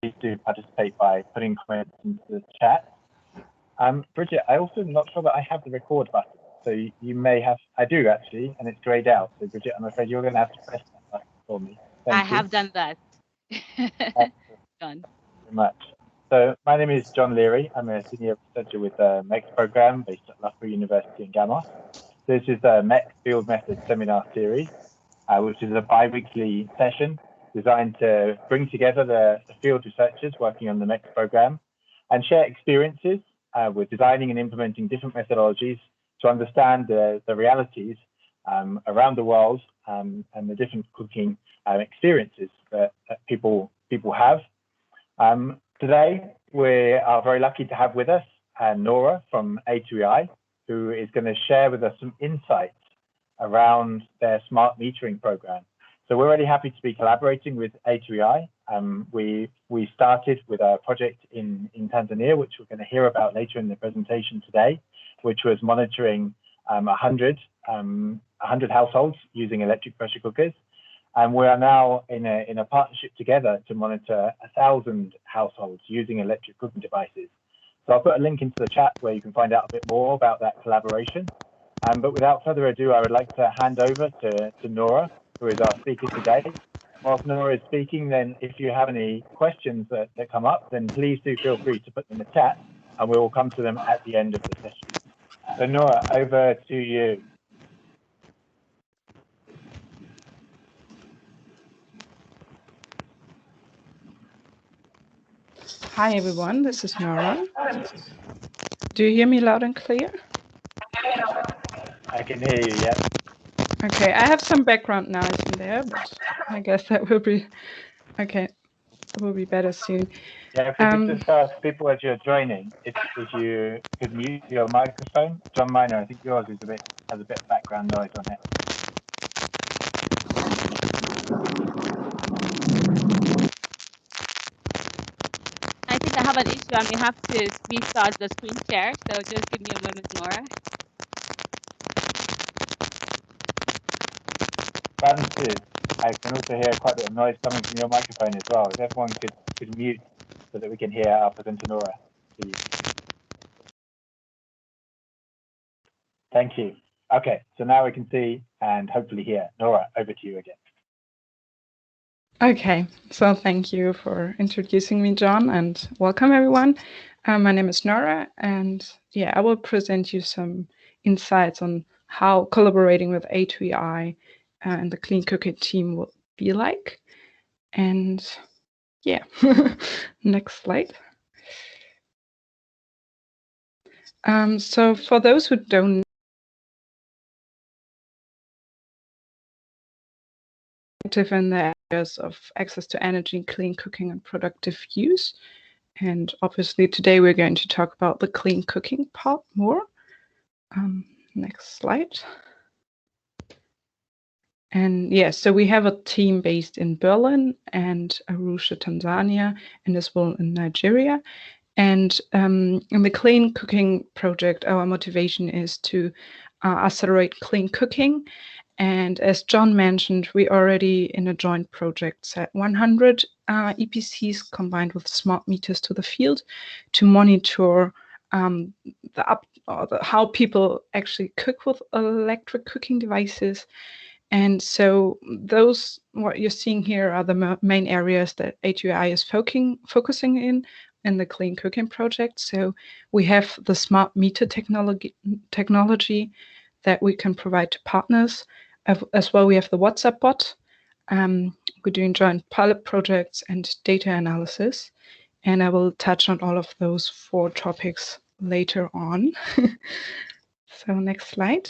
please do participate by putting comments into the chat. Bridget, I also am not sure that I have the record button. So you may have, I do actually, and it's grayed out. So Bridget, I'm afraid you're going to have to press that button for me. I have done that. Thank Done. you very much. So my name is John Leary. I'm a senior researcher with the MECS program based at Loughborough University in Gamos. This is the MECS Field Method Seminar Series, which is a bi-weekly session designed to bring together the field researchers working on the MECS program and share experiences with designing and implementing different methodologies to understand the realities around the world and the different cooking experiences that people have. Today, we are very lucky to have with us Nora from A2EI, who is going to share with us some insights around their smart metering program. So we're really happy to be collaborating with A2EI. We started with a project in Tanzania, which we're going to hear about later in the presentation today, which was monitoring 100 households using electric pressure cookers. And we are now in a partnership together to monitor 1,000 households using electric cooking devices. So I'll put a link into the chat where you can find out a bit more about that collaboration. But without further ado, I would like to hand over to Nora, who is our speaker today. Whilst Nora is speaking, then if you have any questions that come up, then please do feel free to put them in the chat, and we will come to them at the end of the session. So Nora, over to you. Hi everyone, this is Nora. Do you hear me loud and clear? I can hear you, yeah. Okay, I have some background noise in there, but I guess that will be okay. It will be better soon. Yeah, if we could just ask people as you're joining, if you could mute your microphone. John Minor, I think yours is has a bit of background noise on it. I think I have an issue. I may have to restart the screen share. So just give me a moment, Nora. Francis, I can also hear quite a bit of noise coming from your microphone as well. If everyone could mute so that we can hear our presenter Nora, please. Thank you. Okay, so now we can see and hopefully hear. Nora, over to you again. Okay, so thank you for introducing me, John, and welcome everyone. My name is Nora, and yeah, I will present you some insights on how collaborating with A2EI and the Clean Cooking team will be like. And yeah, next slide. So for those who don't know, active in the areas of access to energy, clean cooking, and productive use. And obviously today we're going to talk about the clean cooking part more. Next slide. And yeah, so we have a team based in Berlin and Arusha, Tanzania, and as well in Nigeria. And in the Clean Cooking project, our motivation is to accelerate clean cooking. And as John mentioned, we already in a joint project set 100 EPCs combined with smart meters to the field to monitor how people actually cook with electric cooking devices. And so those, what you're seeing here are the main areas that A2EI is focusing in the Clean Cooking project. So we have the smart meter technology that we can provide to partners. As well, we have the WhatsApp bot. We're doing joint pilot projects and data analysis. And I will touch on all of those 4 topics later on. So next slide.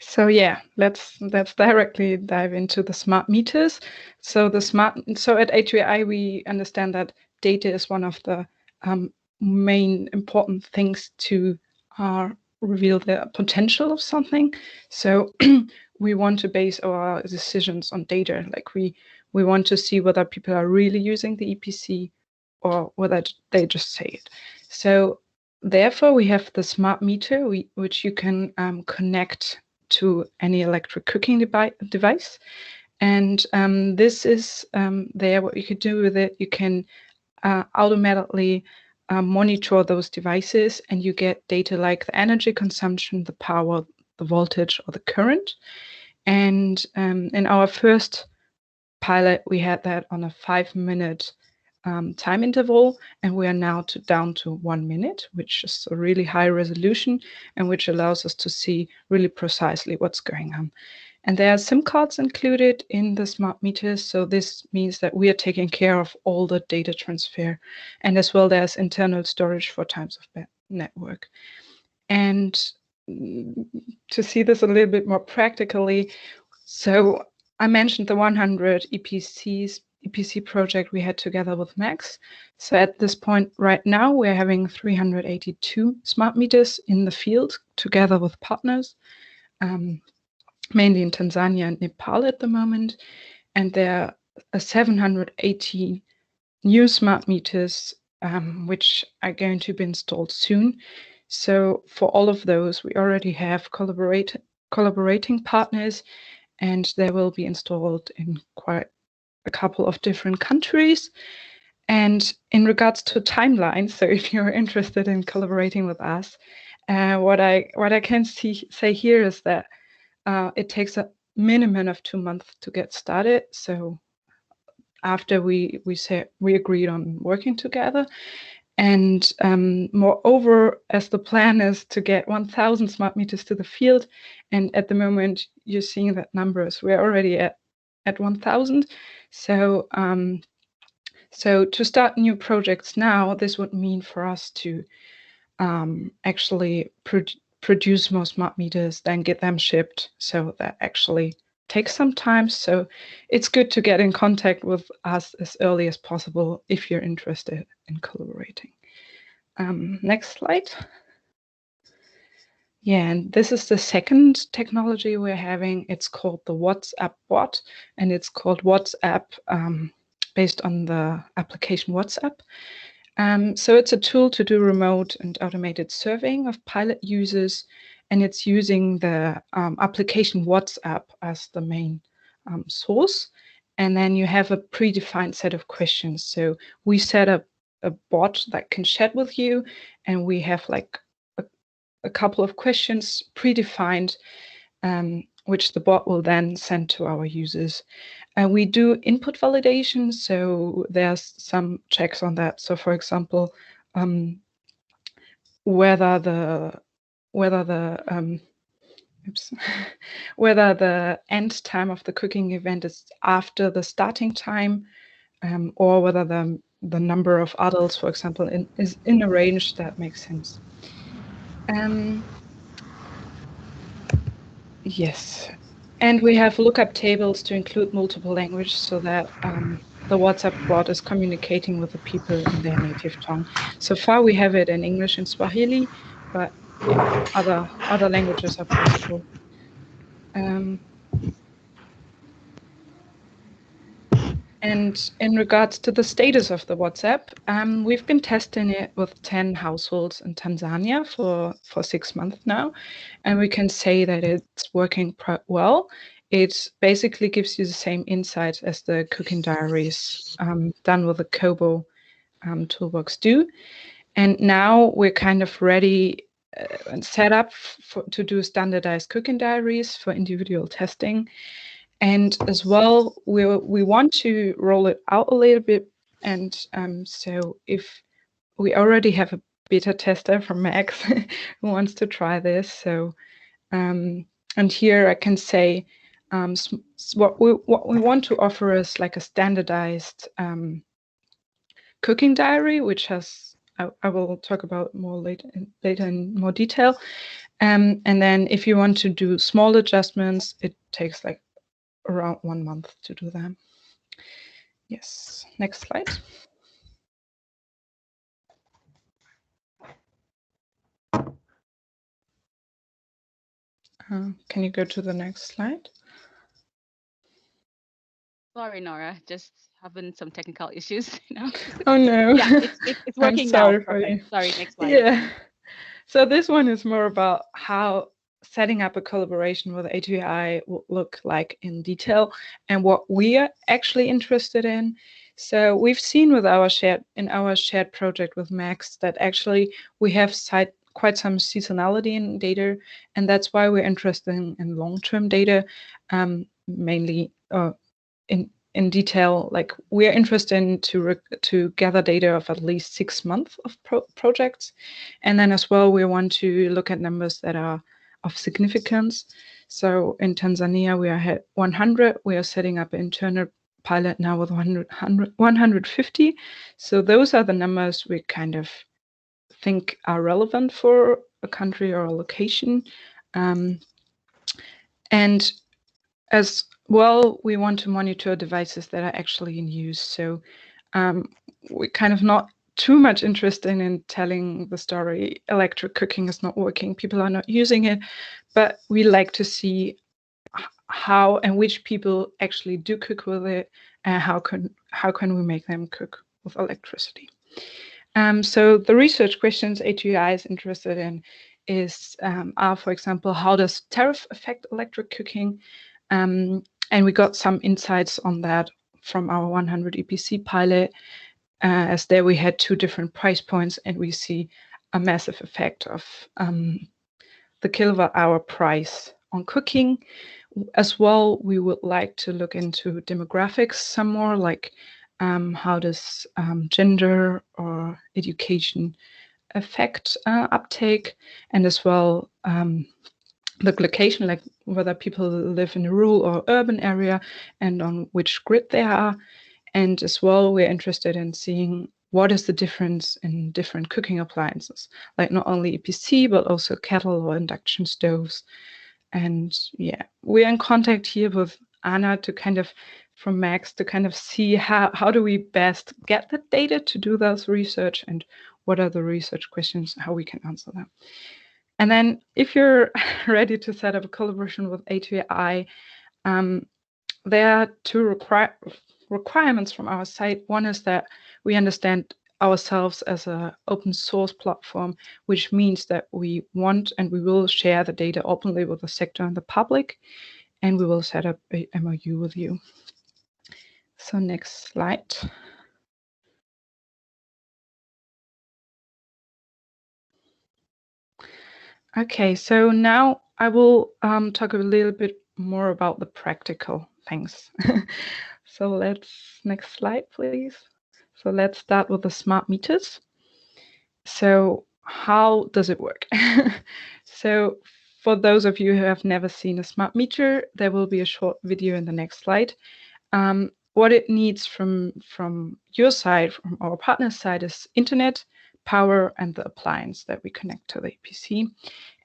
So yeah, let's directly dive into the smart meters. So at A2EI, we understand that data is one of the main important things to reveal the potential of something. So we want to base our decisions on data. Like we want to see whether people are really using the EPC or whether they just say it. So therefore, we have the smart meter, which you can connect to any electric cooking device. And this is there what you could do with it. You can automatically monitor those devices, and you get data like the energy consumption, the power, the voltage, or the current. And in our first pilot, we had that on a 5-minute time interval, and we are now down to 1 minute, which is a really high resolution and which allows us to see really precisely what's going on. And there are SIM cards included in the smart meters, so this means that we are taking care of all the data transfer, and as well there's internal storage for times of bad network. And to see this a little bit more practically, so I mentioned the 100 EPC project we had together with MECS. So at this point right now, we're having 382 smart meters in the field together with partners, mainly in Tanzania and Nepal at the moment. And there are 780 new smart meters, which are going to be installed soon. So for all of those, we already have collaborating partners, and they will be installed in quite a couple of different countries. And in regards to timelines, so if you're interested in collaborating with us, what I can say here is that it takes a minimum of 2 months to get started. So after we agreed on working together. And moreover, as the plan is to get 1,000 smart meters to the field, and at the moment you're seeing that numbers, we're already at 1,000. So so to start new projects now, this would mean for us to actually produce more smart meters, then get them shipped. So that actually takes some time. So it's good to get in contact with us as early as possible if you're interested in collaborating. Next slide. Yeah, and this is the second technology we're having. It's called the WhatsApp bot, and it's called WhatsApp based on the application WhatsApp. So it's a tool to do remote and automated surveying of pilot users, and it's using the application WhatsApp as the main source. And then you have a predefined set of questions. So we set up a bot that can chat with you, and we have like a couple of questions predefined, which the bot will then send to our users. We do input validation, so there's some checks on that. So for example, whether the whether the end time of the cooking event is after the starting time, or whether the number of adults, for example, is in a range that makes sense. Yes, and we have lookup tables to include multiple languages so that the WhatsApp bot is communicating with the people in their native tongue. So far, we have it in English and Swahili, but yeah, other languages are possible. And in regards to the status of the WhatsApp, we've been testing it with 10 households in Tanzania for 6 months now, and we can say that it's working well. It basically gives you the same insights as the cooking diaries done with the Kobo toolbox do. And now we're kind of ready and set up to do standardized cooking diaries for individual testing. And as well, we want to roll it out a little bit. And so if we already have a beta tester from MECS who wants to try this. So, and here I can say what we want to offer is like a standardized cooking diary, which has, I will talk about more later in more detail. And then if you want to do small adjustments, it takes like around 1 month to do that. Yes, next slide. Can you go to the next slide? Sorry, Nora, just having some technical issues now. Oh no. Yeah, it's working I'm sorry now. for you. Sorry, next slide. Yeah. So this one is more about how setting up a collaboration with A2EI would look like in detail and what we are actually interested in. So we've seen with our shared project with MECS that actually we have quite some seasonality in data, and that's why we're interested in long-term data, mainly in detail. Like we're interested in to gather data of at least 6 months of projects, and then as well we want to look at numbers that are of significance. So in Tanzania we are at 100. We are setting up an internal pilot now with 150. So those are the numbers we kind of think are relevant for a country or a location. And as well, we want to monitor devices that are actually in use. So we're kind of not too much interested in telling the story electric cooking is not working, people are not using it, but we like to see how and which people actually do cook with it, and how can we make them cook with electricity. So the research questions A2EI is interested in are, for example, how does tariff affect electric cooking? And we got some insights on that from our 100 EPC pilot, as there we had 2 different price points, and we see a massive effect of the kilowatt hour price on cooking. As well, we would like to look into demographics some more, like how does gender or education affect uptake, and as well the location, like whether people live in a rural or urban area and on which grid they are. And as well, we're interested in seeing what is the difference in different cooking appliances, like not only EPC, but also kettle or induction stoves. And yeah, we're in contact here with Anna to kind of, from MECS, to kind of see how do we best get the data to do those research, and what are the research questions, how we can answer them. And then if you're ready to set up a collaboration with A2EI, there are 2 requirements from our side. One is that we understand ourselves as an open source platform, which means that we want and we will share the data openly with the sector and the public, and we will set up a MOU with you. So next slide. Okay, so now I will talk a little bit more about the practical things. So next slide, please. So let's start with the smart meters. So how does it work? So for those of you who have never seen a smart meter, there will be a short video in the next slide. What it needs from your side, from our partner side, is internet, power, and the appliance that we connect to the EPC.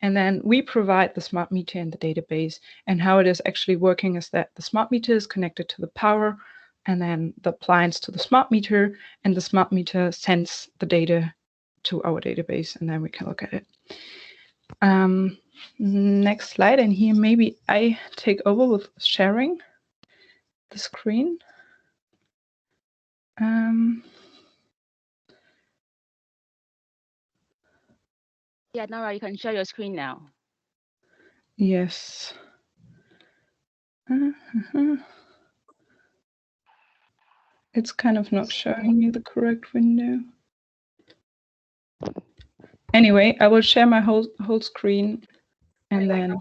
And then we provide the smart meter in the database. And how it is actually working is that the smart meter is connected to the power, and then the appliance to the smart meter, and the smart meter sends the data to our database, and then we can look at it. Next slide, and here maybe I take over with sharing the screen. Yeah, Nora, you can share your screen now. Yes. It's kind of not showing me the correct window. Anyway, I will share my whole screen, and then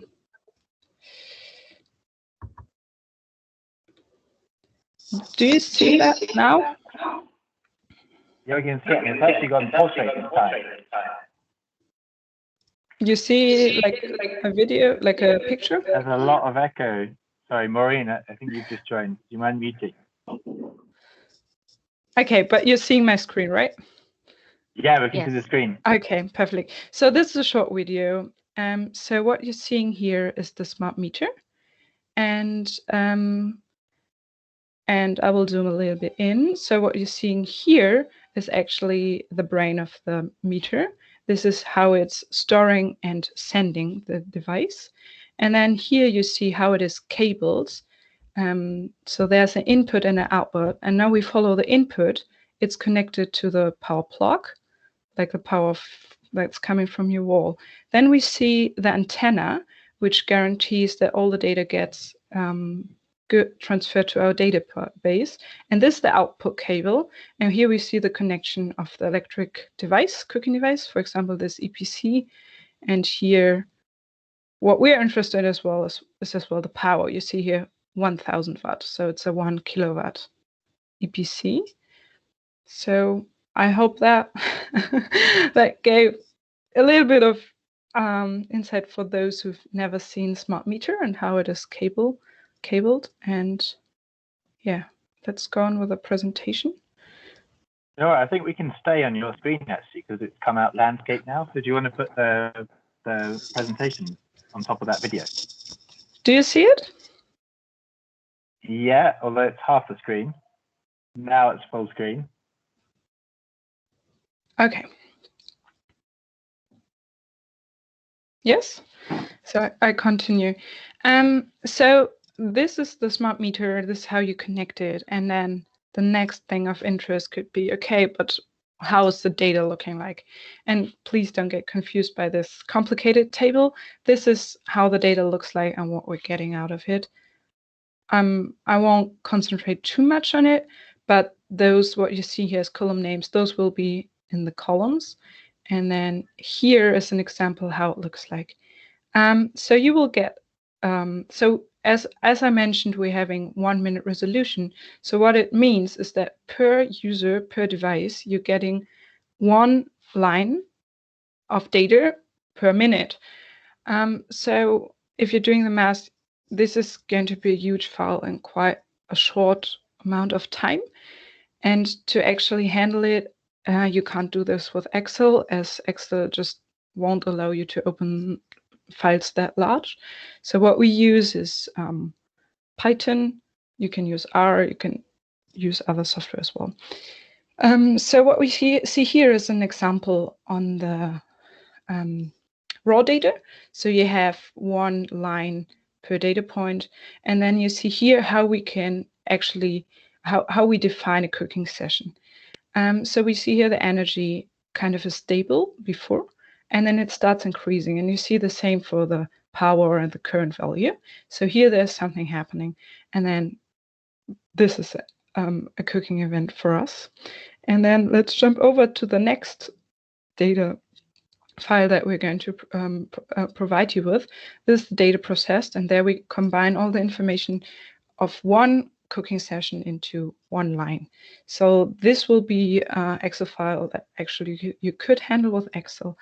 do you see that now? Yeah, we can see it. It's actually gone portrait this time. You see like a video, like a picture? There's a lot of echo. Sorry, Maureen, I think you've just joined. Do you mind muting? Okay, but you're seeing my screen, right? Yeah, we can see the screen. Okay, perfect. So this is a short video. So what you're seeing here is the smart meter, and I will zoom a little bit in. So what you're seeing here is actually the brain of the meter. This is how it's storing and sending the device. And then here you see how it is cabled. So there's an input and an output. And now we follow the input. It's connected to the power plug, like the power that's coming from your wall. Then we see the antenna, which guarantees that all the data gets transferred to our database. And this is the output cable. And here we see the connection of the electric device, cooking device, for example, this EPC. And here, what we're interested in as well is as well the power. You see here 1000 watts, so it's a 1 kilowatt EPC. So I hope that that gave a little bit of insight for those who've never seen smart meter and how it is cabled. And yeah, let's go on with the presentation. Nora, I think we can stay on your screen actually because it's come out landscape now. So do you want to put the presentation on top of that video? Do you see it? Yeah, although it's half the screen. Now it's full screen. Okay. Yes. So I continue. So this is the smart meter. This is how you connect it. And then the next thing of interest could be, okay, but how is the data looking like? And please don't get confused by this complicated table. This is how the data looks like and what we're getting out of it. I won't concentrate too much on it, but those, what you see here as column names, those will be in the columns. And then here is an example how it looks like. So you will get, so as I mentioned, we're having 1 minute resolution. So what it means is that per user, per device, you're getting 1 line of data per minute. So if you're doing the math, this is going to be a huge file in quite a short amount of time. And to actually handle it, you can't do this with Excel, as Excel just won't allow you to open files that large. So what we use is Python. You can use R, you can use other software as well. So what we see here is an example on the raw data. So you have 1 line per data point. And then you see here how we can actually, how we define a cooking session. So we see here the energy kind of is stable before, and then it starts increasing. And you see the same for the power and the current value. So here there's something happening. And then this is a cooking event for us. And then let's jump over to the next data file that we're going to provide you with. This is the data processed, and there we combine all the information of 1 cooking session into 1 line. So this will be an Excel file that actually you could handle with Excel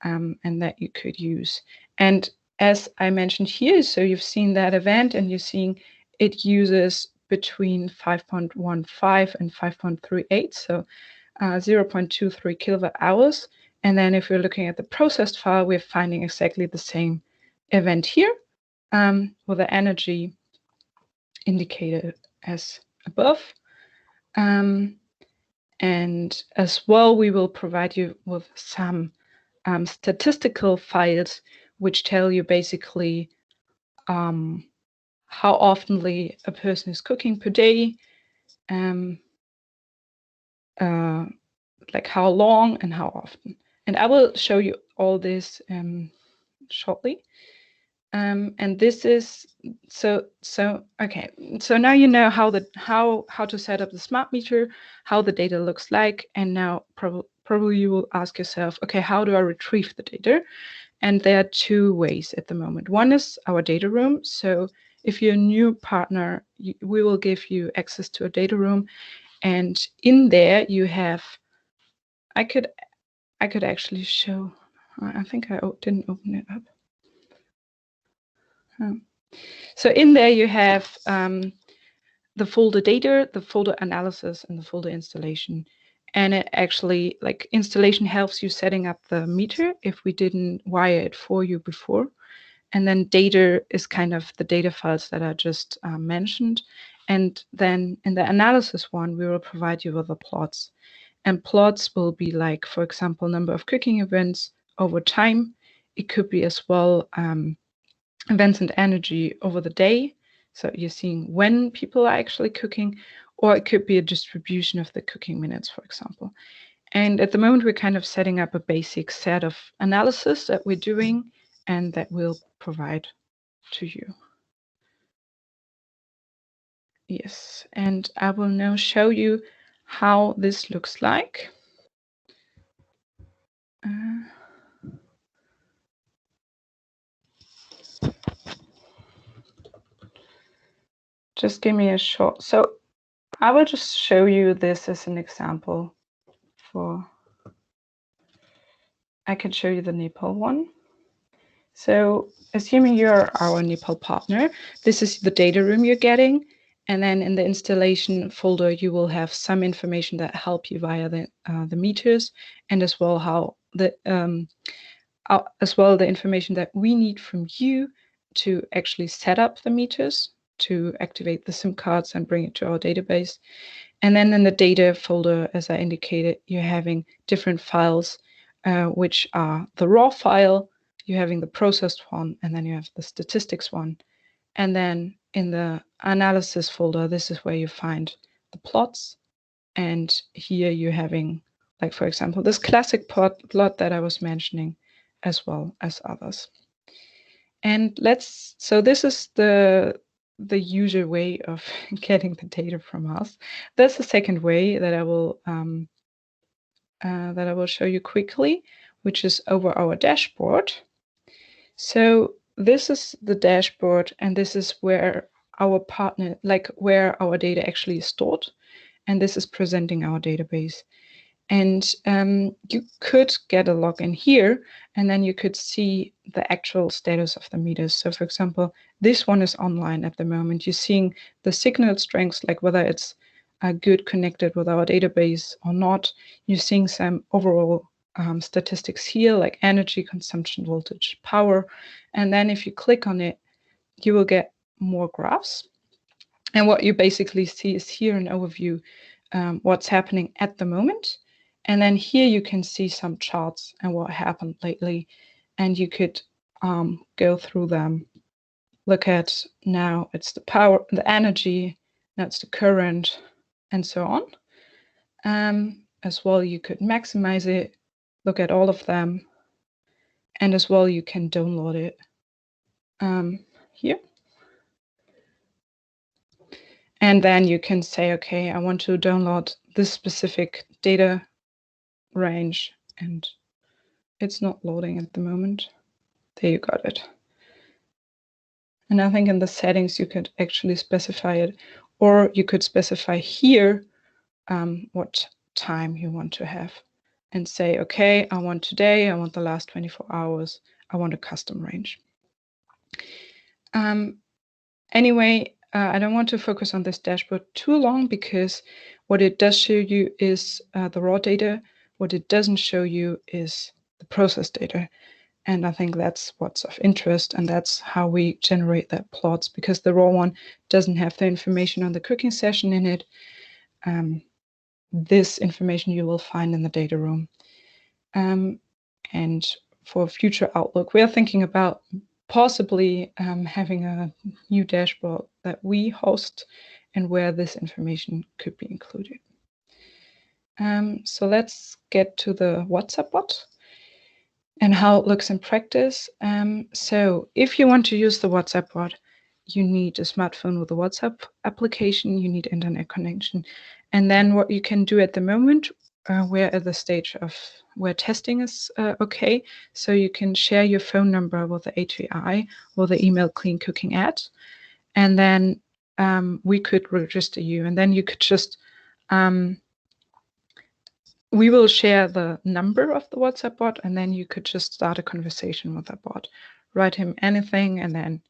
and that you could use. And as I mentioned here, so you've seen that event and you're seeing it uses between 5.15 and 5.38, so 0.23 kilowatt hours. And then if we're looking at the processed file, we're finding exactly the same event here with the energy indicated as above. And as well, we will provide you with some statistical files which tell you basically how oftenly a person is cooking per day, like how long and how often. And I will show you all this shortly. And this is okay. So now you know how to set up the smart meter, how the data looks like, and now probably you will ask yourself, okay, how do I retrieve the data? And there are 2 ways at the moment. One is our data room. So if you're a new partner, we will give you access to a data room, and in there you have. I could actually show. I think I didn't open it up. So in there you have the folder data, the folder analysis, and the folder installation. And it actually, like, installation helps you setting up the meter if we didn't wire it for you before. And then data is kind of the data files that I just mentioned. And then in the analysis one, we will provide you with the plots. And plots will be like, for example, number of cooking events over time. It could be as well events and energy over the day. So you're seeing when people are actually cooking, or it could be a distribution of the cooking minutes, for example. And at the moment, we're kind of setting up a basic set of analysis that we're doing. and that we'll provide to you. Yes, and I will now show you how this looks like. Just give me a short. So I will just show you this as an example for. I can show you the Nepal one. So assuming you're our Nepal partner, this is the data room you're getting. And then in the installation folder, you will have some information that help you via the meters, and as well how the the information that we need from you to actually set up the meters, to activate the SIM cards and bring it to our database. And then in the data folder, as I indicated, you're having different files, which are the raw file, you're having the processed one, and then you have the statistics one. And then in the analysis folder, this is where you find the plots. And here you're having, like, for example, this classic plot that I was mentioning, as well as others. And so this is the usual way of getting the data from us. There's a second way that I will show you quickly, which is over our dashboard. So this is the dashboard, and this is where our partner, like where our data actually is stored, and this is presenting our database. And you could get a login here, and then you could see the actual status of the meters. So for example, this one is online at the moment. You're seeing the signal strengths, like whether it's good connected with our database or not. You're seeing some overall statistics here, like energy consumption, voltage, power. And then if you click on it, you will get more graphs. And what you basically see is here an overview, what's happening at the moment. And then here you can see some charts and what happened lately. And you could go through them, look at now it's the power, the energy, now it's the current, and so on. As well, you could maximize it, look at all of them. And as well, you can download it here. And then you can say, okay, I want to download this specific data range, and it's not loading at the moment. There, you got it. And I think in the settings you could actually specify it, or you could specify here what time you want to have, and say, okay, I want today, I want the last 24 hours, I want a custom range. Anyway, I don't want to focus on this dashboard too long, because what it does show you is the raw data. What it doesn't show you is the processed data. And I think that's what's of interest, and that's how we generate that plots, because the raw one doesn't have the information on the cooking session in it. This information you will find in the data room. And for future outlook, we are thinking about possibly having a new dashboard that we host and where this information could be included. So let's get to the WhatsApp bot and how it looks in practice. So if you want to use the WhatsApp bot, you need a smartphone with a WhatsApp application, you need internet connection. And then what you can do at the moment, we're at the stage of where testing is okay. So you can share your phone number with the A2EI or the email clean cooking ad. And then we could register you. And then you could just, we will share the number of the WhatsApp bot, and then you could just start a conversation with that bot. Write him anything, and then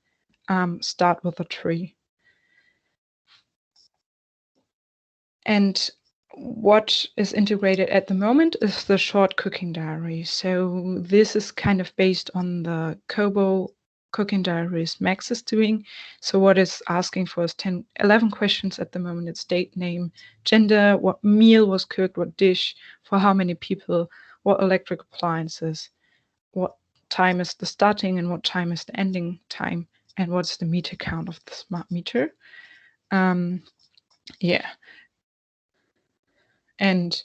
start with a tree. And what is integrated at the moment is the short cooking diary. So this is kind of based on the Kobo cooking diaries MECS is doing. So what it's asking for is 11 questions at the moment. It's date, name, gender, what meal was cooked, what dish, for how many people, what electric appliances, what time is the starting and what time is the ending time, and what's the meter count of the smart meter. Yeah. And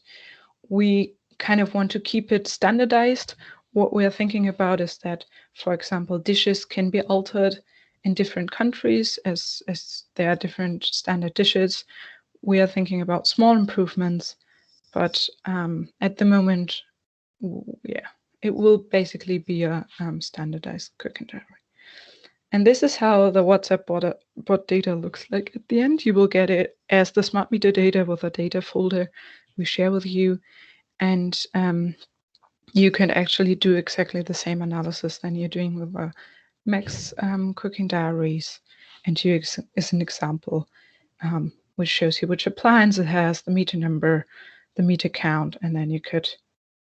we kind of want to keep it standardized. What we're thinking about is that for example, dishes can be altered in different countries as there are different standard dishes. We are thinking about small improvements, but at the moment, yeah, it will basically be a standardized cooking diary. And this is how the WhatsApp bot data looks like at the end. You will get it as the smart meter data with a data folder we share with you. And you can actually do exactly the same analysis than you're doing with the MECS cooking diaries. And here is an example which shows you which appliance it has, the meter number, the meter count, and then you could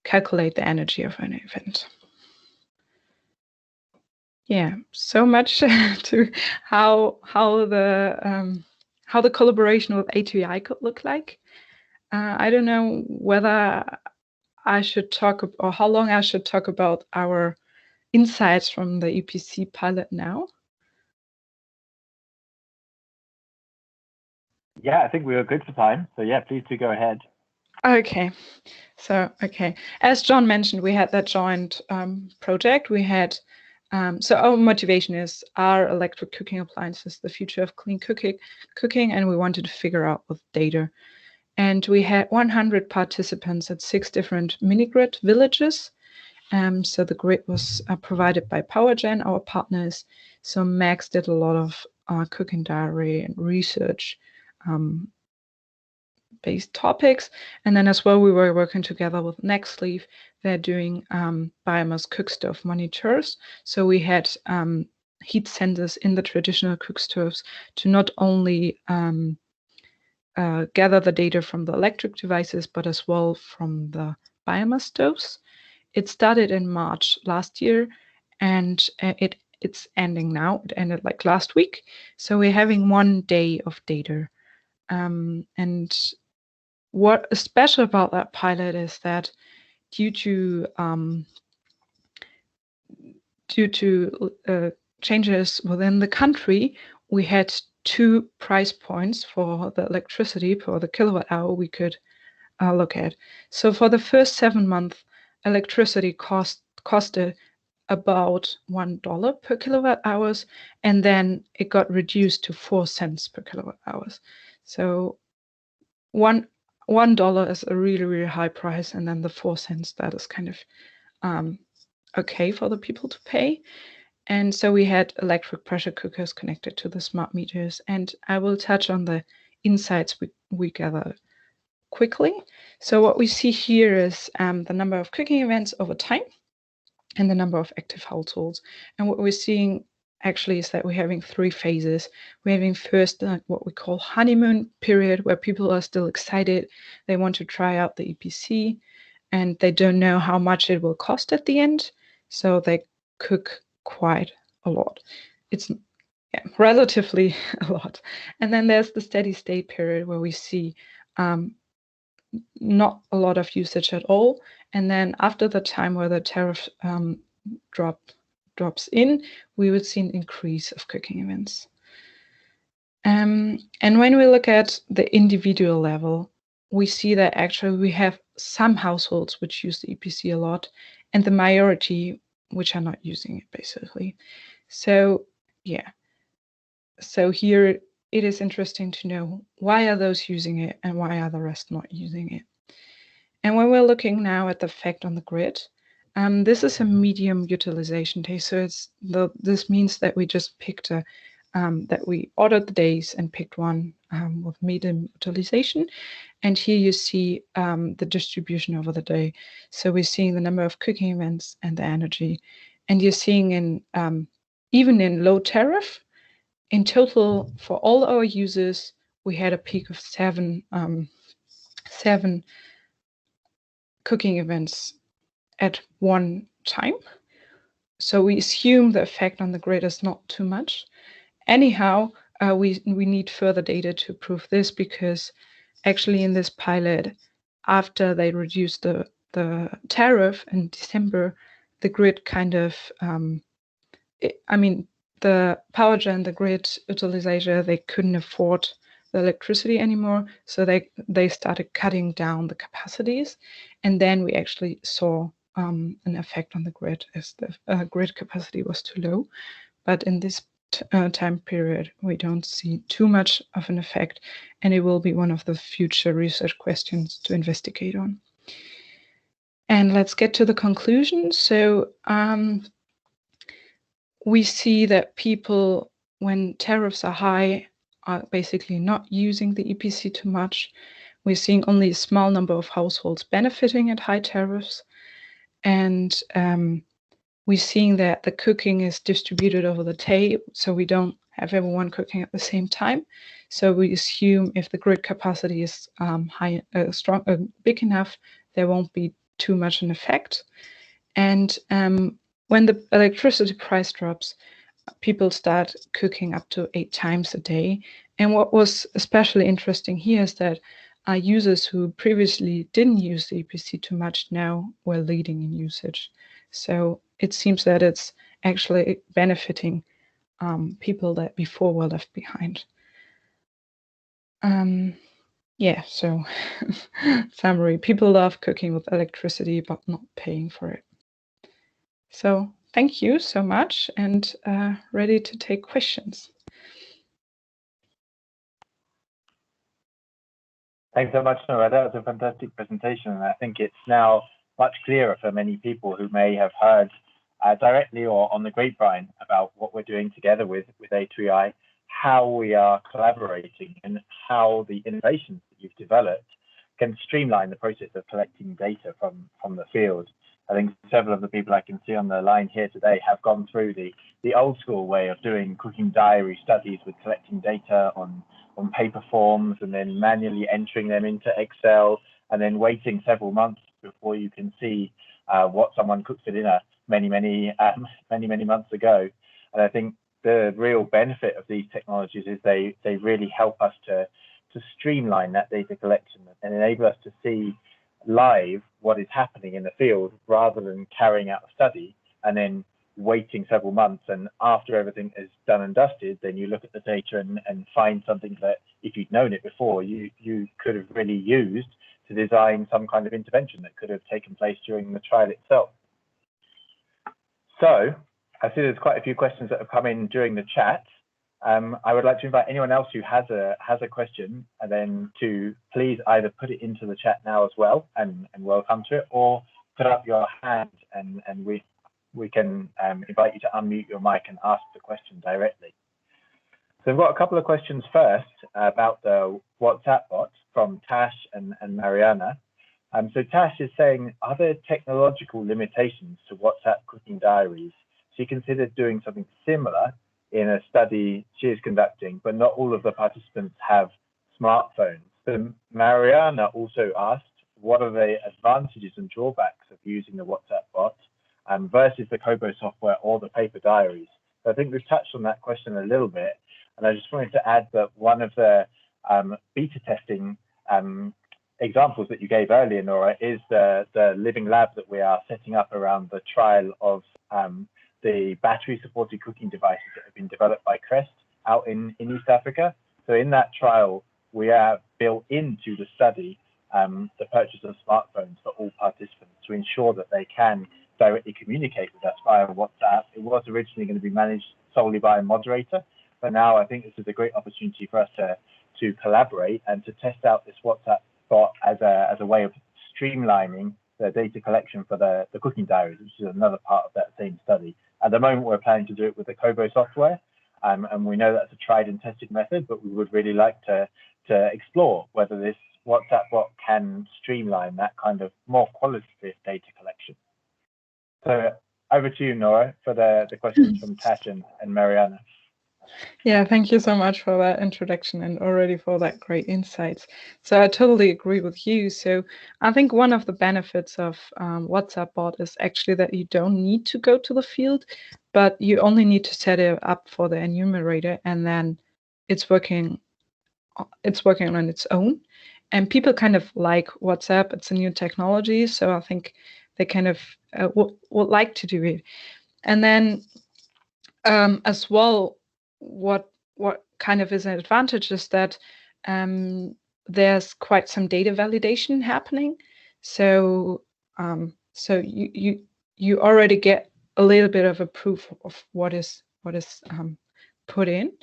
calculate the energy of an event. Yeah, so much to how the collaboration with A2EI could look like. I don't know whether I should talk or how long I should talk about our insights from the EPC pilot now. Yeah, I think we were good for time. So yeah, please do go ahead. Okay. So, as John mentioned, we had that joint project. We had, so our motivation is, are electric cooking appliances the future of clean cooking? And we wanted to figure out with data. And we had 100 participants at 6 different mini-grid villages. So the grid was provided by PowerGen, our partners. So MECS did a lot of cooking diary and research based topics. And then as well, we were working together with Nextleaf. They're doing biomass cook stove monitors. So we had heat sensors in the traditional cook stoves to not only gather the data from the electric devices, but as well from the biomass stoves. It started in March last year, and it's ending now. It ended like last week. So we're having 1 day of data. And what is special about that pilot is that due to changes within the country, we had 2 price points for the electricity per the kilowatt hour we could look at. So for the first 7 months, electricity costed about $1 per kilowatt hours, and then it got reduced to 4 cents per kilowatt hours. So $1 is a really, really high price, and then the 4 cents, that is kind of okay for the people to pay. And so we had electric pressure cookers connected to the smart meters, and I will touch on the insights we gathered quickly. So what we see here is the number of cooking events over time and the number of active households. And what we're seeing actually is that we're having 3 phases. We're having first what we call honeymoon period, where people are still excited. They want to try out the EPC, and they don't know how much it will cost at the end. So they cook quite a lot. It's relatively a lot. And then there's the steady state period where we see not a lot of usage at all. And then after the time where the tariff drops in, we would see an increase of cooking events. And when we look at the individual level, we see that actually we have some households which use the EPC a lot, and the majority which are not using it, basically. So yeah, so here it is interesting to know why are those using it and why are the rest not using it. And when we're looking now at the effect on the grid, this is a medium utilization day. So this means that we just picked that we ordered the days and picked one with medium utilization. And here you see the distribution over the day. So we're seeing the number of cooking events and the energy. And you're seeing even in low tariff, in total for all our users, we had a peak of 7 cooking events at one time. So we assume the effect on the grid is not too much. Anyhow, we need further data to prove this, because actually in this pilot, after they reduced the tariff in December, the grid kind of, the power gen, the grid utilization, they couldn't afford the electricity anymore. So they started cutting down the capacities. And then we actually saw an effect on the grid, as the grid capacity was too low. But in this time period, we don't see too much of an effect, and it will be one of the future research questions to investigate on. And let's get to the conclusion. So we see that people, when tariffs are high, are basically not using the EPC too much. We're seeing only a small number of households benefiting at high tariffs. And we're seeing that the cooking is distributed over the day, so we don't have everyone cooking at the same time. So we assume if the grid capacity is big enough, there won't be too much an effect. And when the electricity price drops, people start cooking up to 8 times a day. And what was especially interesting here is that users who previously didn't use the EPC too much now were leading in usage. So it seems that it's actually benefiting people that before were left behind. Yeah, so summary, people love cooking with electricity, but not paying for it. So thank you so much, and ready to take questions. Thanks so much, Nora. That was a fantastic presentation, and I think it's now much clearer for many people who may have heard directly or on the grapevine about what we're doing together with A2EI, how we are collaborating, and how the innovations that you've developed can streamline the process of collecting data from the field. I think several of the people I can see on the line here today have gone through the old school way of doing cooking diary studies with collecting data on paper forms and then manually entering them into Excel and then waiting several months before you can see what someone cooked for dinner many months ago. And I think the real benefit of these technologies is they really help us to streamline that data collection and enable us to see live what is happening in the field rather than carrying out a study and then waiting several months, and after everything is done and dusted, then you look at the data and find something that if you'd known it before, you could have really used to design some kind of intervention that could have taken place during the trial itself. So I see there's quite a few questions that have come in during the chat. I would like to invite anyone else who has a question and then to please either put it into the chat now as well, and we'll come to it, or put up your hand and we can invite you to unmute your mic and ask the question directly. So I've got a couple of questions first about the WhatsApp bot from Tash and Mariana. So Tash is saying, are there technological limitations to WhatsApp cooking diaries? She considered doing something similar in a study she is conducting, but not all of the participants have smartphones. So Mariana also asked, what are the advantages and drawbacks of using the WhatsApp bot versus the Kobo software or the paper diaries? So I think we've touched on that question a little bit, and I just wanted to add that one of the beta testing examples that you gave earlier, Nora, is the living lab that we are setting up around the trial of the battery-supported cooking devices that have been developed by Crest out in East Africa. So in that trial, we have built into the study the purchase of smartphones for all participants to ensure that they can directly communicate with us via WhatsApp. It was originally going to be managed solely by a moderator, but now I think this is a great opportunity for us to collaborate and to test out this WhatsApp bot as a way of streamlining the data collection for the cooking diaries, which is another part of that same study. At the moment, we're planning to do it with the Kobo software, and we know that's a tried and tested method, but we would really like to explore whether this WhatsApp bot can streamline that kind of more qualitative data collection. So over to you, Nora, for the questions from Tash and Mariana. Yeah, thank you so much for that introduction and already for that great insights. So I totally agree with you. So I think one of the benefits of WhatsApp bot is actually that you don't need to go to the field, but you only need to set it up for the enumerator, and then it's working on its own. And people kind of like WhatsApp. It's a new technology, so I think they kind of would like to do it. And then as well, what kind of is an advantage is that there's quite some data validation happening. So So you already get a little bit of a proof of what is put in.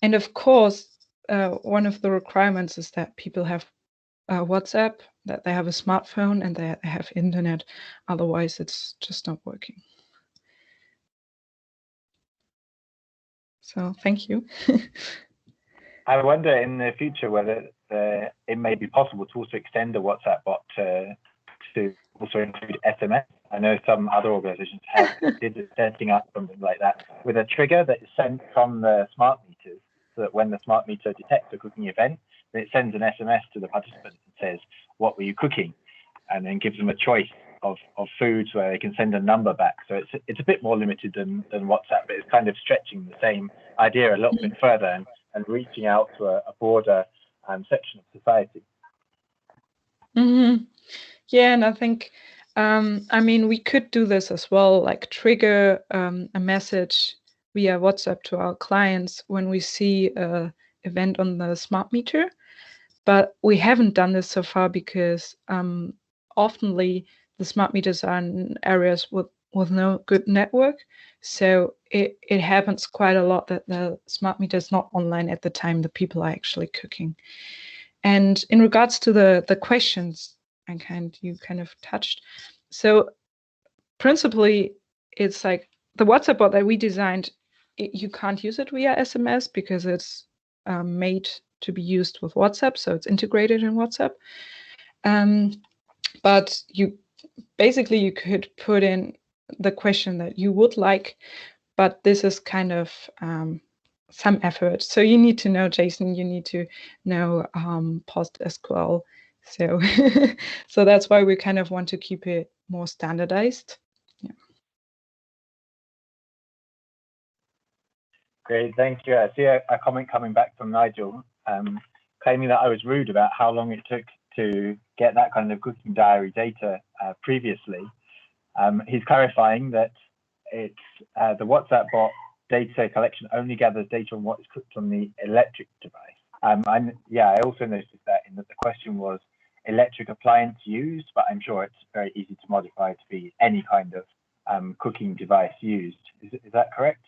And of course, one of the requirements is that people have WhatsApp, that they have a smartphone, and they have internet. Otherwise, it's just not working. So thank you. I wonder in the future whether it may be possible to also extend the WhatsApp bot to also include SMS. I know some other organizations have considered setting up something like that with a trigger that is sent from the smart meters, so that when the smart meter detects a cooking event, then it sends an SMS to the participants and says, "What were you cooking?" and then gives them a choice of foods where they can send a number back. So it's a bit more limited than WhatsApp, but it's kind of stretching the same idea a little bit further and reaching out to a broader section of society. Mm-hmm. Yeah, and I think, I mean, we could do this as well, like trigger a message via WhatsApp to our clients when we see an event on the smart meter. But we haven't done this so far because oftenly the smart meters are in areas with no good network. So it happens quite a lot that the smart meter is not online at the time the people are actually cooking. And in regards to the questions, you kind of touched. So principally, it's like the WhatsApp bot that we designed, you can't use it via SMS because it's made to be used with WhatsApp, so it's integrated in WhatsApp. But you could put in the question that you would like, but this is kind of some effort. So you need to know JSON, you need to know PostSQL. So so that's why we kind of want to keep it more standardized. Yeah. Great, thank you. I see a comment coming back from Nigel, claiming that I was rude about how long it took to get that kind of cooking diary data previously. He's clarifying that it's the WhatsApp bot data collection only gathers data on what is cooked on the electric device. I also noticed that in that the question was electric appliance used, but I'm sure it's very easy to modify to be any kind of cooking device used. Is that correct?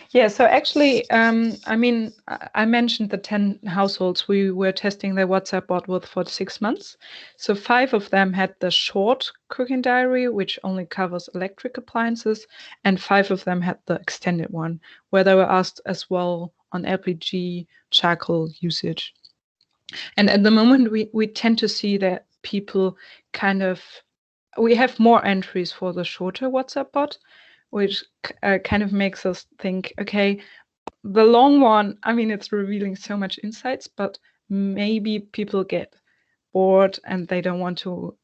Yeah, so actually, I mean, I mentioned the 10 households we were testing their WhatsApp bot with for 6 months. So 5 of them had the short cooking diary, which only covers electric appliances, and 5 of them had the extended one, where they were asked as well on LPG, charcoal usage. And at the moment, we tend to see that people we have more entries for the shorter WhatsApp bot, which kind of makes us think, okay, the long one, I mean, it's revealing so much insights, but maybe people get bored and they don't want to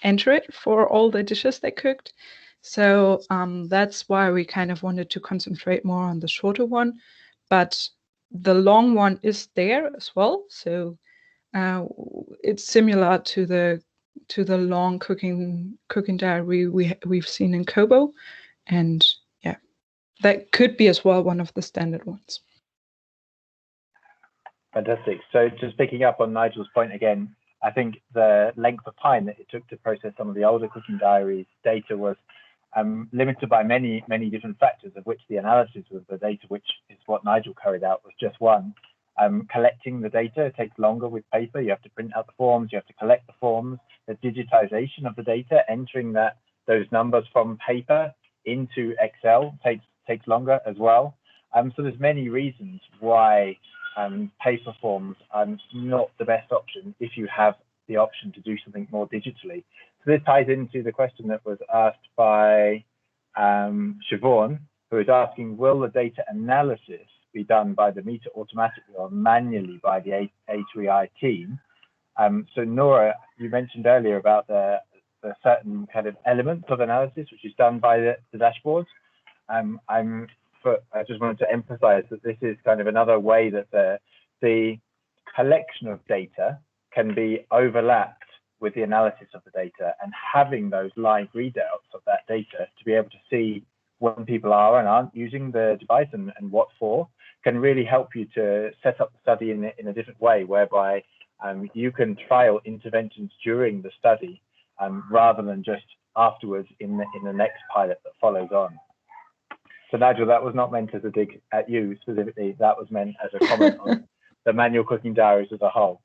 enter it for all the dishes they cooked. So that's why we kind of wanted to concentrate more on the shorter one, but the long one is there as well. So it's similar to the long cooking diary we've seen in Kobo, and yeah, that could be as well one of the standard ones. Fantastic. So just picking up on Nigel's point again, I think the length of time that it took to process some of the older cooking diaries data was limited by many different factors, of which the analysis of the data, which is what Nigel carried out, was just one. Collecting the data takes longer with paper. You have to print out the forms, you have to collect the forms. The digitization of the data, entering those numbers from paper into Excel takes longer as well. So there's many reasons why paper forms are not the best option if you have the option to do something more digitally. So this ties into the question that was asked by Siobhan, who is asking, will the data analysis be done by the meter automatically or manually by the A2EI team? So Nora, you mentioned earlier about the certain kind of elements of analysis which is done by the dashboards. I just wanted to emphasize that this is kind of another way that the collection of data can be overlapped with the analysis of the data, and having those live readouts of that data to be able to see when people are and aren't using the device and what for can really help you to set up the study in a different way, whereby you can trial interventions during the study rather than just afterwards in the next pilot that follows on. So Nigel, that was not meant as a dig at you specifically, that was meant as a comment on the manual cooking diaries as a whole.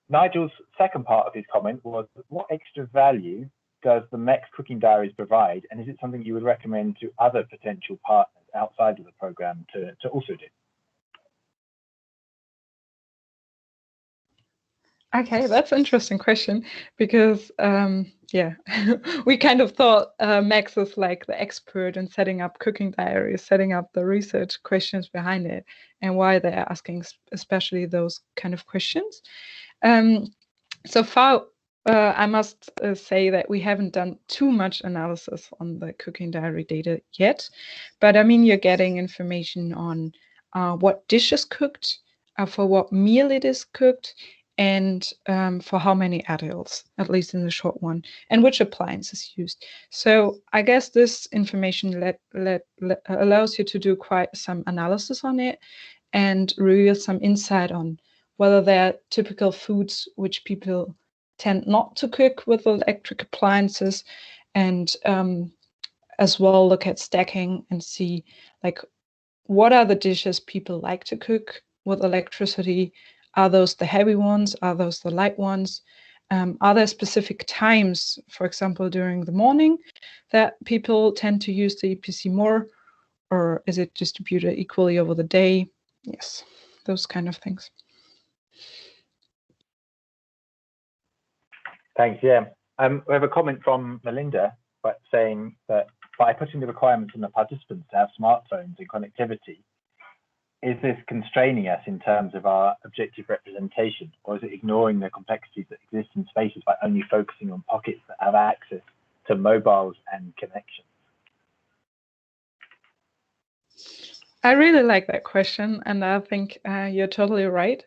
Nigel's second part of his comment was, what extra value does the MECS cooking diaries provide, and is it something you would recommend to other potential partners outside of the program to also do? Okay, that's an interesting question, because yeah, we kind of thought Max is like the expert in setting up cooking diaries, setting up the research questions behind it, and why they're asking especially those kind of questions. So far, I must say that we haven't done too much analysis on the cooking diary data yet, but I mean, you're getting information on what dish is cooked, for what meal it is cooked, and for how many adults, at least in the short one, and which appliance is used. So I guess this information allows you to do quite some analysis on it and reveal some insight on whether there are typical foods which people tend not to cook with electric appliances, and as well look at stacking and see like what are the dishes people like to cook with electricity. Are those the heavy ones? Are those the light ones? Are there specific times, for example, during the morning, that people tend to use the EPC more, or is it distributed equally over the day? Yes, those kind of things. Thanks, yeah. We have a comment from Melinda saying that by putting the requirements on the participants to have smartphones and connectivity, is this constraining us in terms of our objective representation, or is it ignoring the complexities that exist in spaces by only focusing on pockets that have access to mobiles and connections? I really like that question, and I think you're totally right.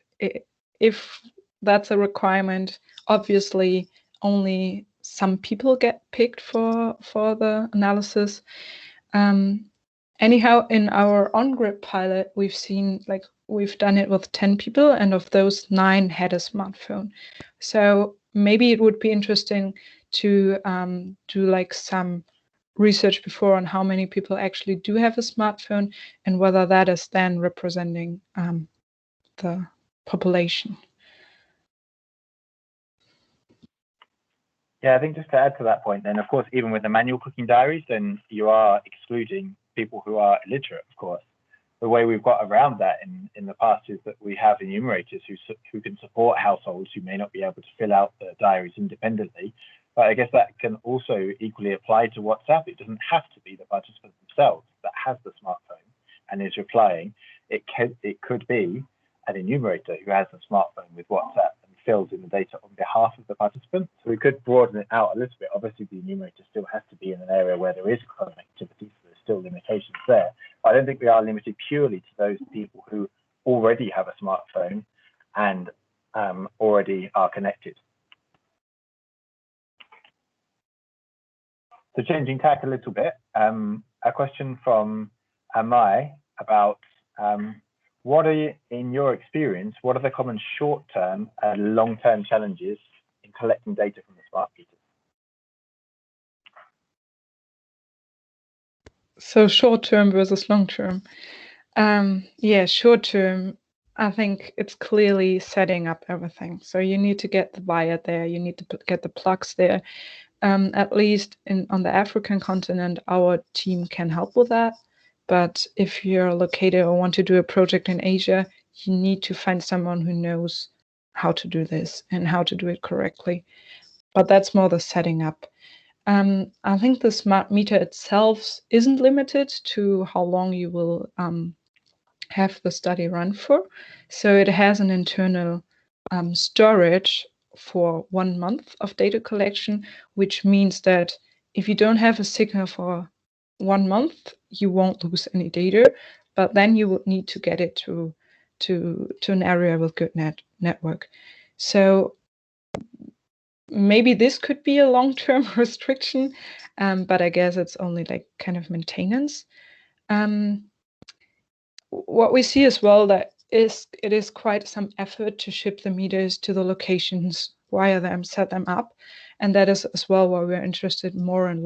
If that's a requirement, obviously only some people get picked for the analysis. Anyhow, in our on-grid pilot, we've done it with 10 people, and of those 9 had a smartphone. So maybe it would be interesting to do like some research before on how many people actually do have a smartphone, and whether that is then representing the population. Yeah, I think just to add to that point, then, of course, even with the manual cooking diaries, then you are excluding people who are illiterate, of course. The way we've got around that in the past is that we have enumerators who can support households who may not be able to fill out the diaries independently. But I guess that can also equally apply to WhatsApp. It doesn't have to be the participants themselves that has the smartphone and is replying. It could be an enumerator who has a smartphone with WhatsApp and fills in the data on behalf of the participant. So we could broaden it out a little bit. Obviously, the enumerator still has to be in an area where there is connectivity, so there's still limitations there. But I don't think we are limited purely to those people who already have a smartphone and already are connected. So changing tack a little bit, a question from Amai about what are, in your experience, what are the common short-term and long-term challenges in collecting data from the smart meters? So short-term versus long-term. Yeah, short-term, I think it's clearly setting up everything. So you need to get the wire there, you need to get the plugs there. At least on the African continent, our team can help with that. But if you're located or want to do a project in Asia, you need to find someone who knows how to do this and how to do it correctly. But that's more the setting up. I think the smart meter itself isn't limited to how long you will have the study run for. So it has an internal storage for 1 month of data collection, which means that if you don't have a signal for 1 month, you won't lose any data, but then you would need to get it to an area with good network. So maybe this could be a long-term restriction, but I guess it's only like kind of maintenance. What we see as well that it is quite some effort to ship the meters to the locations acquire them, set them up. And that is as well why we're interested more in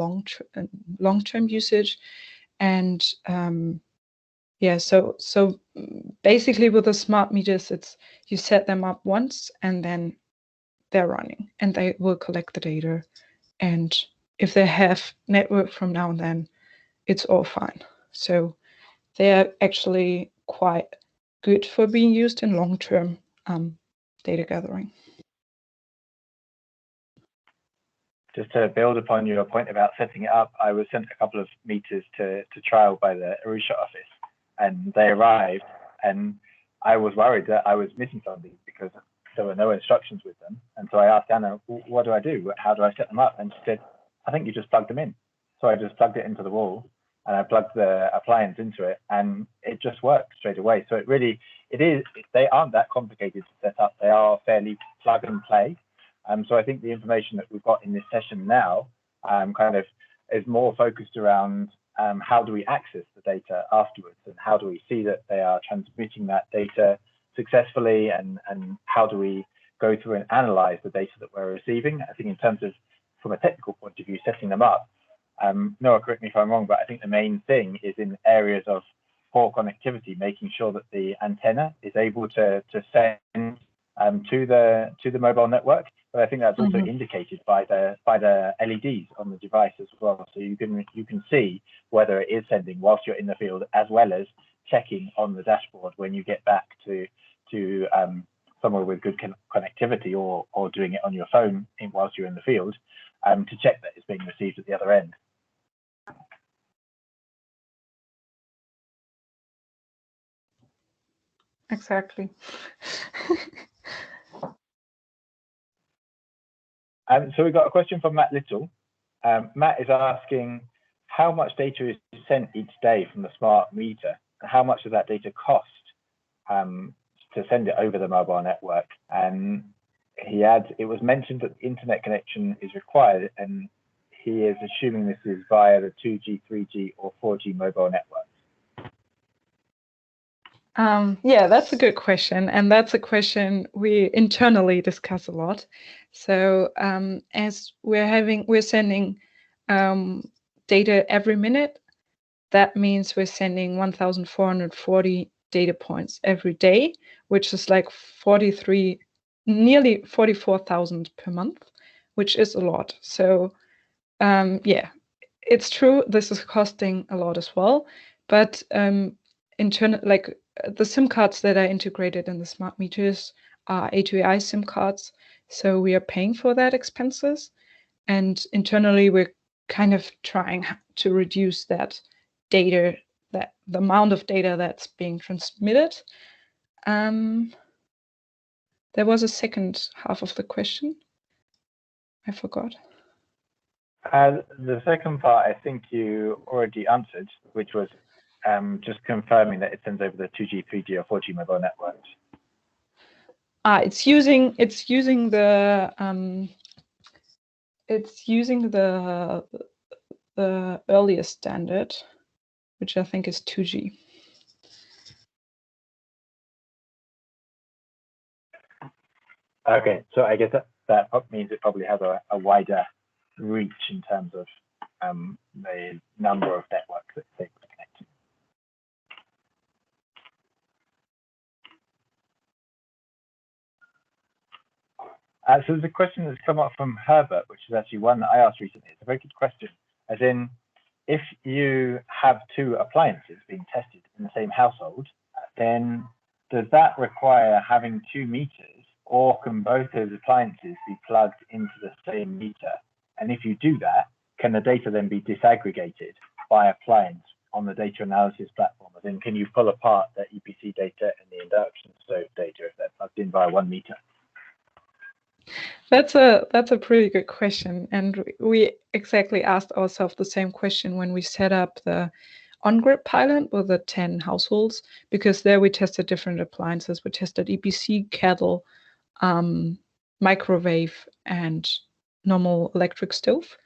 long-term usage. And so basically with the smart meters, it's you set them up once and then they're running and they will collect the data. And if they have network from now and then, it's all fine. So they're actually quite good for being used in long-term data gathering. Just to build upon your point about setting it up, I was sent a couple of meters to trial by the Arusha office, and they arrived, and I was worried that I was missing something because there were no instructions with them. And so I asked Anna, what do I do? How do I set them up? And she said, I think you just plug them in. So I just plugged it into the wall, and I plugged the appliance into it, and it just worked straight away. So they aren't that complicated to set up. They are fairly plug and play. So I think the information that we've got in this session now kind of is more focused around how do we access the data afterwards, and how do we see that they are transmitting that data successfully, and how do we go through and analyze the data that we're receiving. I think in terms of, from a technical point of view, setting them up, Nora, correct me if I'm wrong, but I think the main thing is in areas of poor connectivity, making sure that the antenna is able to send to the mobile network. But I think that's also indicated by the LEDs on the device as well. So you can see whether it is sending whilst you're in the field, as well as checking on the dashboard when you get back to somewhere with good connectivity, or doing it on your phone whilst you're in the field, to check that it's being received at the other end. Exactly. So we got a question from Matt Little. Matt is asking, how much data is sent each day from the smart meter, and how much does that data cost to send it over the mobile network? And he adds, it was mentioned that the internet connection is required, and he is assuming this is via the 2G, 3G, or 4G mobile networks. Yeah, that's a good question, and that's a question we internally discuss a lot. So as we're sending data every minute, that means we're sending 1,440 data points every day, which is like nearly 44,000 per month, which is a lot. So yeah, it's true, this is costing a lot as well, but the SIM cards that are integrated in the smart meters are A2EI SIM cards, so we are paying for that expenses, and internally we're kind of trying to reduce that data, the amount of data that's being transmitted. There was a second half of the question. I forgot. The second part, I think you already answered, which was just confirming that it sends over the 2G, 3G, or 4G mobile networks. It's using the earliest standard, which I think is 2G. Okay, so I guess that means it probably has a wider reach in terms of the number of networks that it's able to connect to. So there's a question that's come up from Herbert, which is actually one that I asked recently. It's a very good question. As in, if you have two appliances being tested in the same household, then does that require having 2 meters, or can both those appliances be plugged into the same meter? And if you do that, can the data then be disaggregated by appliance on the data analysis platform? As in, can you pull apart the EPC data and the induction stove data if they're plugged in via 1 meter? That's a pretty good question, and we exactly asked ourselves the same question when we set up the on-grid pilot with the 10 households, because there we tested different appliances. We tested EPC, kettle, microwave, and normal electric stove.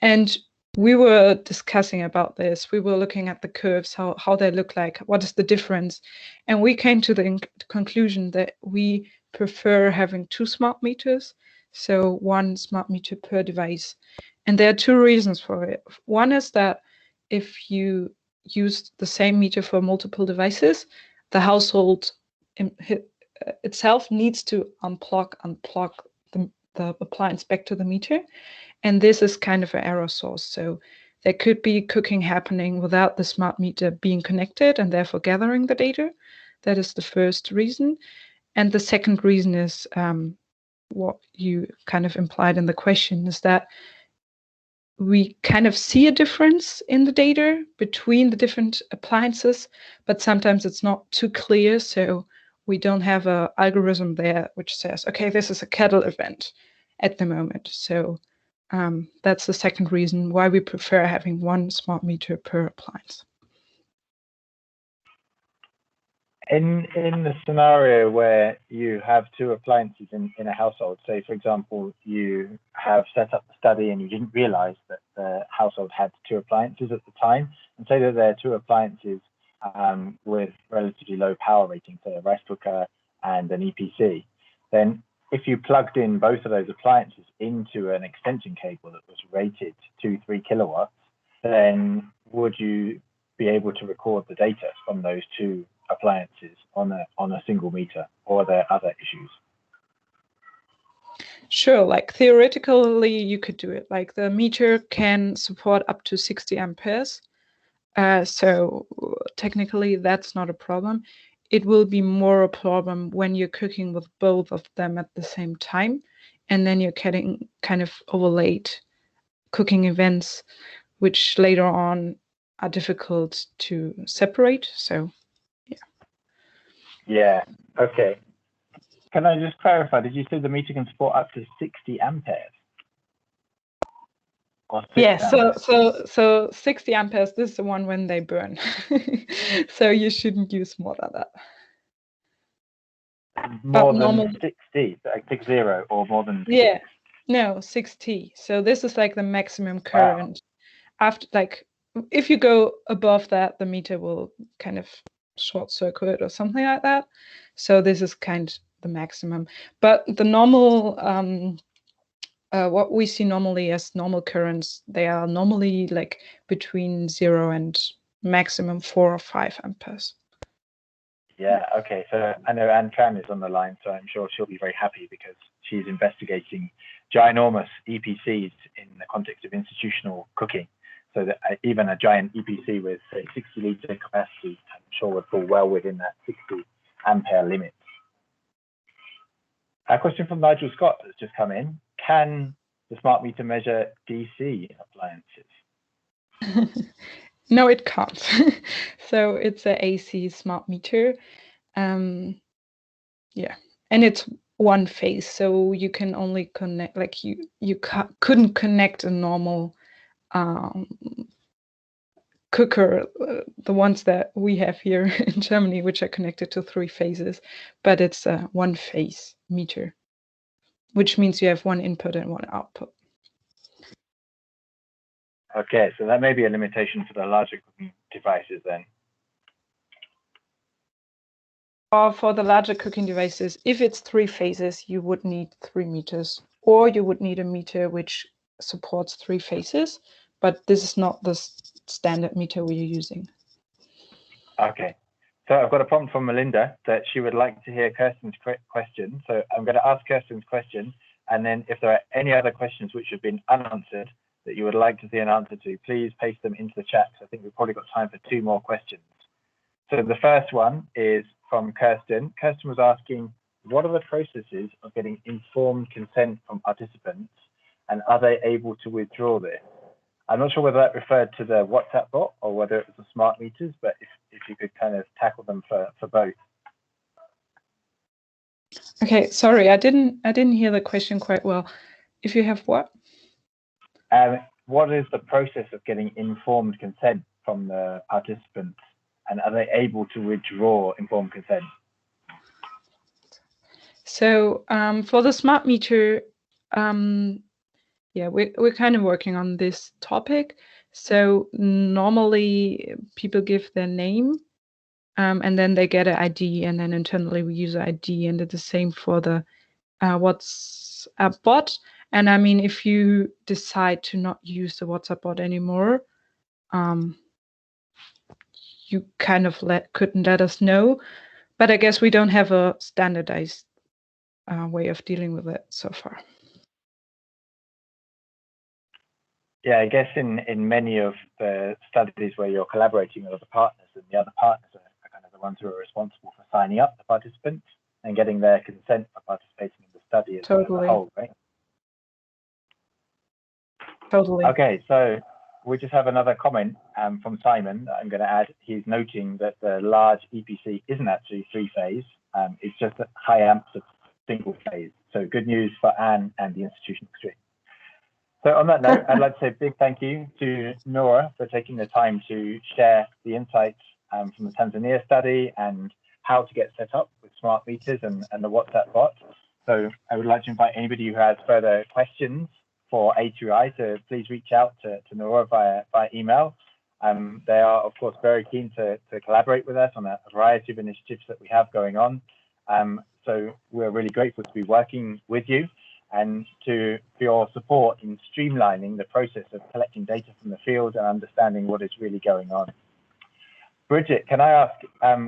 And we were discussing about this. We were looking at the curves, how they look like, what is the difference. And we came to the conclusion that we prefer having 2 smart meters. So 1 smart meter per device. And there are 2 reasons for it. One is that if you use the same meter for multiple devices, the household itself needs to unplug the appliance back to the meter. And this is kind of an error source. So there could be cooking happening without the smart meter being connected and therefore gathering the data. That is the first reason. And the second reason is what you kind of implied in the question, is that we kind of see a difference in the data between the different appliances, but sometimes it's not too clear. So we don't have an algorithm there which says, okay, this is a kettle event at the moment. So that's the second reason why we prefer having 1 smart meter per appliance. In the scenario where you have 2 appliances in a household, say for example you have set up the study and you didn't realize that the household had 2 appliances at the time, and say that there are 2 appliances with relatively low power rating, say a rice cooker and an EPC, then if you plugged in both of those appliances into an extension cable that was rated 2-3 kilowatts, then would you be able to record the data from those 2 appliances on a single meter, or are there other issues? Sure, like theoretically you could do it. Like the meter can support up to 60 amperes. So technically that's not a problem. It will be more a problem when you're cooking with both of them at the same time, and then you're getting kind of overlaid cooking events, which later on are difficult to separate. So Yeah, okay. Can I just clarify, did you say the meter can support up to 60 amperes? Or 6 yeah, amperes? so 60 amperes, this is the one when they burn. So you shouldn't use more than that. More normal, than 60, like 60, or more than 6? yeah, no, 6T. So this is like the maximum current. Wow. After, like, if you go above that, the meter will kind of short circuit or something like that. So this is kind of the maximum. But the normal, what we see normally as normal currents, they are normally like between 0 and maximum 4 or 5 amperes. Yeah, okay. So I know Anne Tran is on the line, so I'm sure she'll be very happy because she's investigating ginormous EPCs in the context of institutional cooking. So that even a giant EPC with, say, 60-litre capacity, I'm sure would fall well within that 60 ampere limit. A question from Nigel Scott has just come in. Can the smart meter measure DC appliances? No, it can't. So it's an AC smart meter. Yeah, and it's one phase, so you can only connect, like you couldn't connect a normal cooker, the ones that we have here in Germany, which are connected to 3 phases, but it's a 1 phase meter, which means you have 1 input and 1 output. Okay, so that may be a limitation for the larger cooking devices then. Or for the larger cooking devices, if it's 3 phases, you would need 3 meters, or you would need a meter which supports 3 phases, but this is not the standard meter we're using. Okay, so I've got a prompt from Melinda that she would like to hear Kirsten's question. So I'm going to ask Kirsten's question, and then if there are any other questions which have been unanswered that you would like to see an answer to, please paste them into the chat. I think we've probably got time for 2 more questions. So the first one is from Kirsten. Kirsten was asking, what are the processes of getting informed consent from participants, and are they able to withdraw this? I'm not sure whether that referred to the WhatsApp bot or whether it was the smart meters, but if you could kind of tackle them for both. Okay, sorry, I didn't hear the question quite well. If you have what? What is the process of getting informed consent from the participants, and are they able to withdraw informed consent? So for the smart meter, yeah, we're kind of working on this topic. So normally people give their name, and then they get an ID, and then internally we use an ID, and it's the same for the what's WhatsApp bot. And I mean, if you decide to not use the WhatsApp bot anymore, you kind of couldn't let us know. But I guess we don't have a standardized way of dealing with it so far. Yeah, I guess in many of the studies where you're collaborating with other partners, and the other partners are kind of the ones who are responsible for signing up the participants and getting their consent for participating in the study as a whole, right? Totally. Okay, so we just have another comment from Simon that I'm going to add. He's noting that the large EPC isn't actually 3-phase. It's just at high amps of single phase. So good news for Anne and the institutional stream. So on that note, I'd like to say a big thank you to Nora for taking the time to share the insights from the Tanzania study and how to get set up with smart meters and the WhatsApp bot. So I would like to invite anybody who has further questions for A2EI to please reach out to Nora via email. They are, of course, very keen to collaborate with us on a variety of initiatives that we have going on. So we're really grateful to be working with you and for your support in streamlining the process of collecting data from the field and understanding what is really going on. Bridget, can I ask,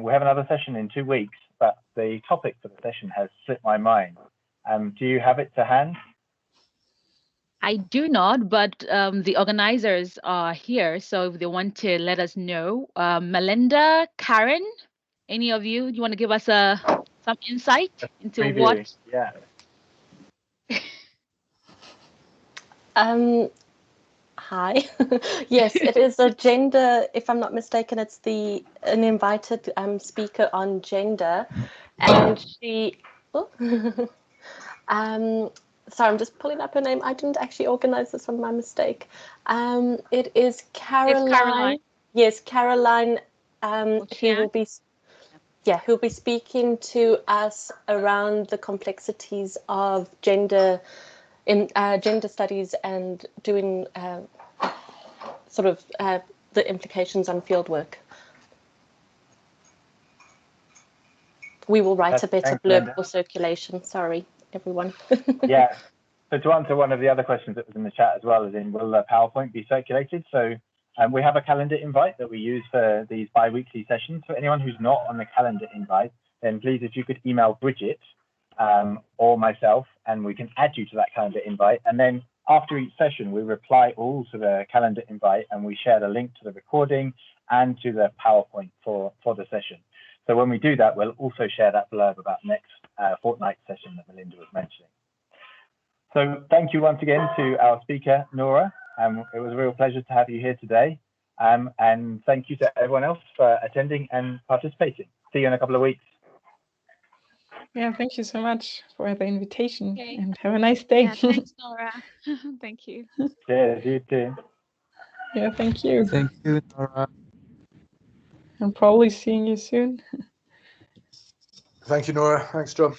we have another session in 2 weeks, but the topic for the session has slipped my mind. Do you have it to hand? I do not, but the organizers are here, so if they want to let us know. Melinda, Karen, any of you want to give us some insight into Preview. what? Yeah. Hi. Yes, it is a gender, if I'm not mistaken, it's an invited speaker on gender, and she, sorry, I'm just pulling up her name. I didn't actually organize this one, my mistake. It is Caroline. It's Caroline. Yes, Caroline, who'll be speaking to us around the complexities of gender in gender studies and doing the implications on fieldwork. We will write a better blurb for circulation. Sorry, everyone. Yeah. So to answer one of the other questions that was in the chat as well, as in will the PowerPoint be circulated? So we have a calendar invite that we use for these bi-weekly sessions. For anyone who's not on the calendar invite, then please, if you could email Bridget or myself, and we can add you to that calendar invite. And then after each session, we reply all to the calendar invite, and we share the link to the recording and to the PowerPoint for the session. So when we do that, we'll also share that blurb about next fortnight session that Melinda was mentioning. So thank you once again to our speaker, Nora. It was a real pleasure to have you here today. And thank you to everyone else for attending and participating. See you in a couple of weeks. Yeah, thank you so much for the invitation, and have a nice day. Yeah, thanks, Nora. Thank you. Cheers, you too. Yeah, thank you. Thank you, Nora. I'm probably seeing you soon. Thank you, Nora. Thanks, John.